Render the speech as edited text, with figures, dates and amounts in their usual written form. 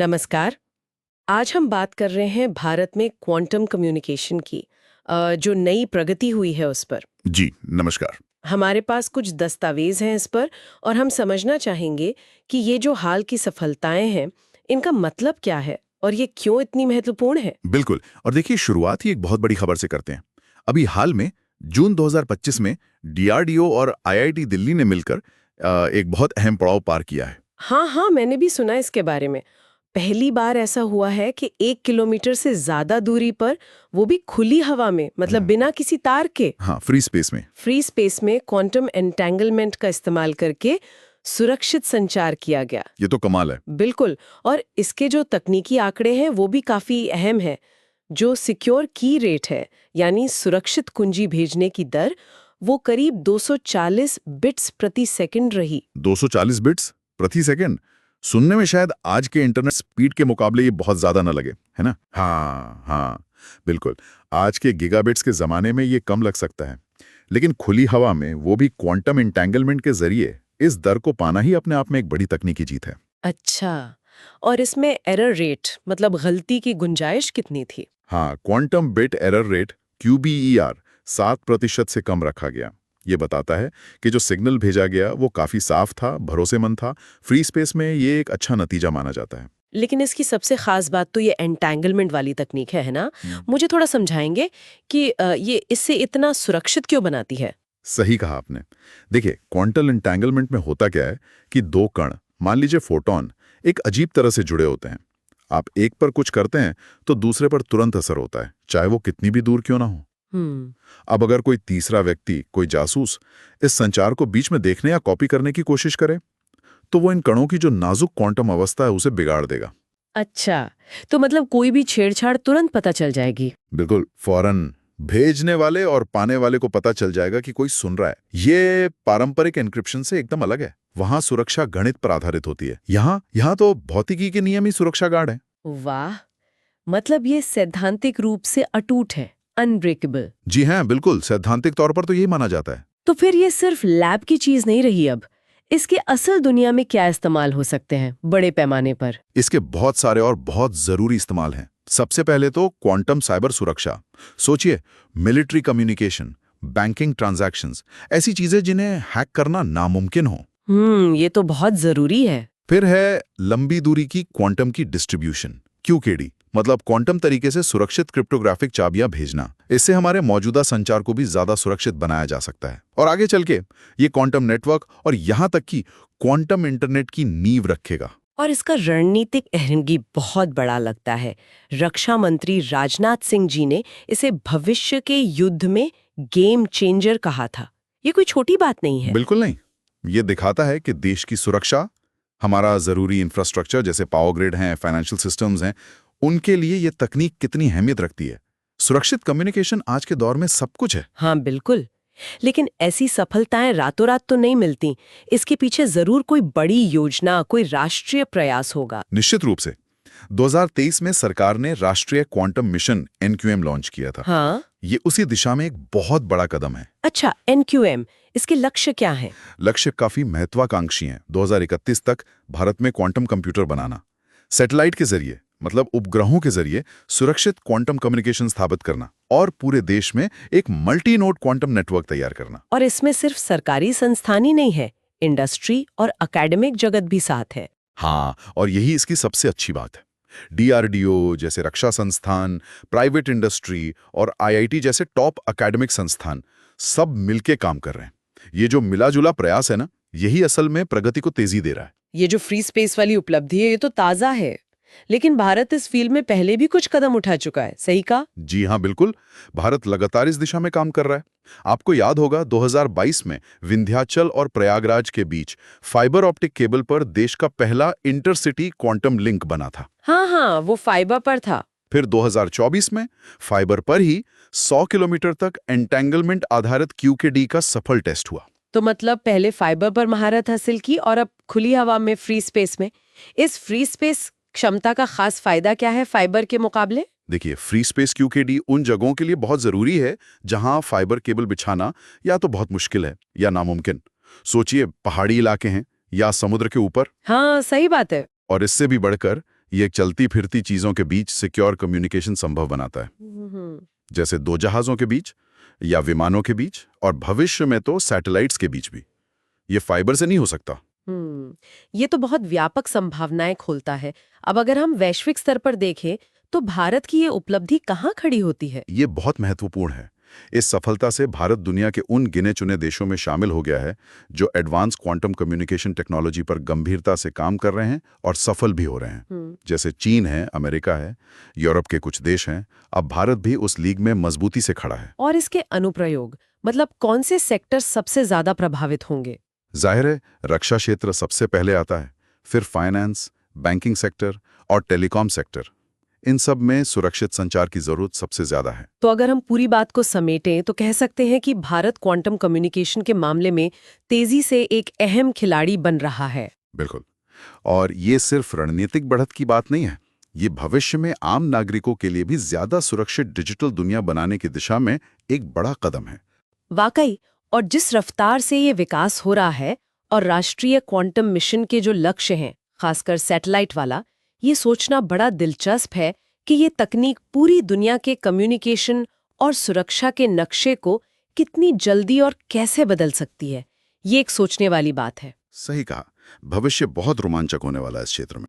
नमस्कार। आज हम बात कर रहे हैं भारत में क्वांटम कम्युनिकेशन की जो नई प्रगति हुई है उस पर। जी, नमस्कार। हमारे पास कुछ दस्तावेज हैं इस पर और हम समझना चाहेंगे कि ये जो हाल की सफलताएं हैं, इनका मतलब क्या है और ये क्यों इतनी महत्वपूर्ण है? बिल्कुल। और देखिए, शुरुआत ही एक बहुत बड़ी खबर से करते हैं। अभी हाल में जून 2025 में डीआरडीओ और आईआईटी दिल्ली ने मिलकर एक बहुत अहम पड़ाव पार किया है। हाँ हाँ, मैंने भी सुना इसके बारे में। पहली बार ऐसा हुआ है कि 1 किलोमीटर से ज्यादा दूरी पर, वो भी खुली हवा में, मतलब बिना किसी तार के, हाँ, फ्री स्पेस में। फ्री स्पेस में क्वांटम एंटेंगलमेंट का इस्तेमाल करके सुरक्षित संचार किया गया। ये तो कमाल है। बिल्कुल। और इसके जो तकनीकी आंकड़े हैं वो भी काफी अहम है। जो सिक्योर की रेट है, यानी सुरक्षित कुंजी भेजने की दर, वो करीब 240 बिट्स प्रति सेकंड रही। 240 बिट्स प्रति सेकंड। सुनने में शायद आज के इंटरनेट स्पीड के मुकाबले ये बहुत ज्यादा ना लगे, है ना? हाँ हाँ, बिल्कुल। आज के गीगाबिट्स के जमाने में ये कम लग सकता है, लेकिन खुली हवा में, वो भी क्वांटम एंटेंगलमेंट के जरिए, इस दर को पाना ही अपने आप में एक बड़ी तकनीकी जीत है। अच्छा, और इसमें एरर रेट, मतलब गलती की गुंजाइश कितनी थी? हाँ, quantum bit error rate QBER 7% से कम रखा गया। ये बताता है कि जो सिग्नल भेजा गया वो काफी साफ था, भरोसेमंद था। फ्री स्पेस में ये एक अच्छा नतीजा माना जाता है। लेकिन इसकी सबसे खास बात तो ये एंटेंगलमेंट वाली तकनीक है ना? मुझे थोड़ा समझाएंगे कि ये इससे इतना सुरक्षित क्यों बनाती है? सही कहा आपने। देखिए, क्वांटम एंटेंगलमेंट में होता क्या है कि दो कण, मान लीजिए फोटॉन, एक अजीब तरह से जुड़े होते हैं। आप एक पर कुछ करते हैं तो दूसरे पर तुरंत असर होता है, चाहे वो कितनी भी दूर क्यों ना हो। हम्म। अब अगर कोई तीसरा व्यक्ति, कोई जासूस, इस संचार को बीच में देखने या कॉपी करने की कोशिश करे, तो वो इन कणों की जो नाजुक क्वांटम अवस्था है उसे बिगाड़ देगा। अच्छा, तो मतलब कोई भी छेड़छाड़ तुरंत पता चल जाएगी? बिल्कुल, फौरन भेजने वाले और पाने वाले को पता चल जाएगा कि कोई सुन रहा है। ये पारंपरिक एन्क्रिप्शन से एकदम अलग है। वहां सुरक्षा गणित पर आधारित होती है। यहाँ तो भौतिकी के नियम ही सुरक्षा गार्ड है। वाह, मतलब ये सैद्धांतिक रूप से अटूट है, अनब्रेकेबल। जी हाँ, बिल्कुल, सैद्धांतिक तौर पर तो यही माना जाता है। तो फिर ये सिर्फ लैब की चीज नहीं रही अब। इसके असल दुनिया में क्या इस्तेमाल हो सकते हैं बड़े पैमाने पर? इसके बहुत सारे और बहुत जरूरी इस्तेमाल हैं। सबसे पहले तो क्वांटम साइबर सुरक्षा। सोचिए, मिलिट्री कम्युनिकेशन, बैंकिंग ट्रांजैक्शंस, ऐसी चीजें जिन्हें हैक करना नामुमकिन हो। ये तो बहुत जरूरी है। फिर है लंबी दूरी की क्वांटम की डिस्ट्रीब्यूशन, QKD, मतलब क्वांटम तरीके से सुरक्षित क्रिप्टोग्राफिक चाबियां भेजना। इससे हमारे मौजूदा संचार को भी ज्यादा सुरक्षित बनाया जा सकता है। और आगे चल के ये क्वांटम नेटवर्क और यहां तक कि क्वांटम इंटरनेट की नींव रखेगा। और इसका रणनीतिक अहंगी बहुत बड़ा लगता है। रक्षा मंत्री राजनाथ सिंह जी ने इसे भविष्य के युद्ध में गेम चेंजर कहा था। ये कोई छोटी बात नहीं है। बिल्कुल नहीं। ये दिखाता है कि देश की सुरक्षा, हमारा जरूरी इंफ्रास्ट्रक्चर जैसे पावर ग्रिड हैं, फाइनेंशियल सिस्टम्स हैं, उनके लिए ये तकनीक कितनी अहमियत रखती है। सुरक्षित कम्युनिकेशन आज के दौर में सब कुछ है। हाँ बिल्कुल। लेकिन ऐसी सफलताएं रातों रात तो नहीं मिलती। इसके पीछे जरूर कोई बड़ी योजना, कोई राष्ट्रीय प्रयास होगा। निश्चित रूप से 2023 में सरकार ने राष्ट्रीय क्वांटम मिशन NQM लॉन्च किया था। हाँ। ये उसी दिशा में एक बहुत बड़ा कदम है। अच्छा, NQM, इसके लक्ष्य क्या है? लक्ष्य काफी महत्वाकांक्षी हैं। 2031 तक भारत में क्वांटम कंप्यूटर बनाना, सैटेलाइट के जरिए, मतलब उपग्रहों के जरिए सुरक्षित क्वांटम कम्युनिकेशन स्थापित करना, और पूरे देश में एक मल्टी नोड क्वांटम नेटवर्क तैयार करना। और इसमें सिर्फ सरकारी संस्थान ही नहीं है, इंडस्ट्री और एकेडमिक जगत भी साथ है। हाँ, और यही इसकी सबसे अच्छी बात है। DRDO जैसे रक्षा संस्थान, प्राइवेट इंडस्ट्री और IIT जैसे टॉप एकेडमिक संस्थान सब मिलके काम कर रहे हैं। ये जो मिला जुला प्रयास है ना, यही असल में प्रगति को तेजी दे रहा है। ये जो फ्री स्पेस वाली उपलब्धि है, ये तो ताजा है। लेकिन भारत इस फील्ड में पहले भी कुछ कदम उठा चुका है, सही कहा? जी हाँ, बिल्कुल। भारत लगातार इस दिशा में काम कर रहा है। आपको याद होगा, 2022 में विंध्याचल और प्रयागराज के बीच फाइबर ऑप्टिक केबल पर देश का पहला इंटरसिटी क्वांटम लिंक बना था। हाँ हाँ, वो फाइबर पर था। फिर 2024 में फाइबर पर ही 100 किलोमीटर तक एंटेंगलमेंट आधारित QKD का सफल टेस्ट हुआ। तो मतलब पहले फाइबर पर महारत हासिल की और अब खुली हवा में, फ्री स्पेस में। इस फ्री स्पेस क्षमता का खास फायदा क्या है फाइबर के मुकाबले? देखिए, फ्री स्पेस QKD उन जगहों के लिए बहुत जरूरी है जहां फाइबर केबल बिछाना या तो बहुत मुश्किल है या नामुमकिन। सोचिए, पहाड़ी इलाके हैं या समुद्र के ऊपर। हाँ, सही बात है। और इससे भी बढ़कर ये चलती फिरती चीजों के बीच सिक्योर कम्युनिकेशन संभव बनाता है, जैसे दो जहाजों के बीच या विमानों के बीच, और भविष्य में तो सैटेलाइट्स के बीच भी। ये फाइबर से नहीं हो सकता। ये तो बहुत व्यापक संभावनाएं खोलता है। अब अगर हम वैश्विक स्तर पर देखें तो भारत की ये उपलब्धि कहाँ खड़ी होती है? ये बहुत महत्वपूर्ण है। इस सफलता से भारत दुनिया के उन गिने चुने देशों में शामिल हो गया है जो एडवांस क्वांटम कम्युनिकेशन टेक्नोलॉजी पर गंभीरता से काम कर रहे हैं और सफल भी हो रहे हैं। जैसे चीन है, अमेरिका है, यूरोप के कुछ देश हैं। अब भारत भी उस लीग में मजबूती से खड़ा है। और इसके अनुप्रयोग, मतलब कौन से सेक्टर सबसे ज्यादा प्रभावित होंगे? जाहिर है, रक्षा क्षेत्र सबसे पहले आता है, फिर फाइनेंस, बैंकिंग सेक्टर और टेलीकॉम सेक्टर। इन सब में सुरक्षित संचार की जरूरत सबसे ज्यादा है। तो अगर हम पूरी बात को समेटें तो कह सकते हैं कि भारत क्वांटम कम्युनिकेशन के मामले में तेजी से एक अहम खिलाड़ी बन रहा है। बिल्कुल। और ये सिर्फ रणनीतिक बढ़त की बात नहीं है, ये भविष्य में आम नागरिकों के लिए भी ज्यादा सुरक्षित डिजिटल दुनिया बनाने की दिशा में एक बड़ा कदम है। वाकई, और जिस रफ्तार से ये विकास हो रहा है और राष्ट्रीय क्वांटम मिशन के जो लक्ष्य हैं, खासकर सैटेलाइट वाला, ये सोचना बड़ा दिलचस्प है कि ये तकनीक पूरी दुनिया के कम्युनिकेशन और सुरक्षा के नक्शे को कितनी जल्दी और कैसे बदल सकती है। ये एक सोचने वाली बात है। सही कहा, भविष्य बहुत रोमांचक होने वाला है इस क्षेत्र में।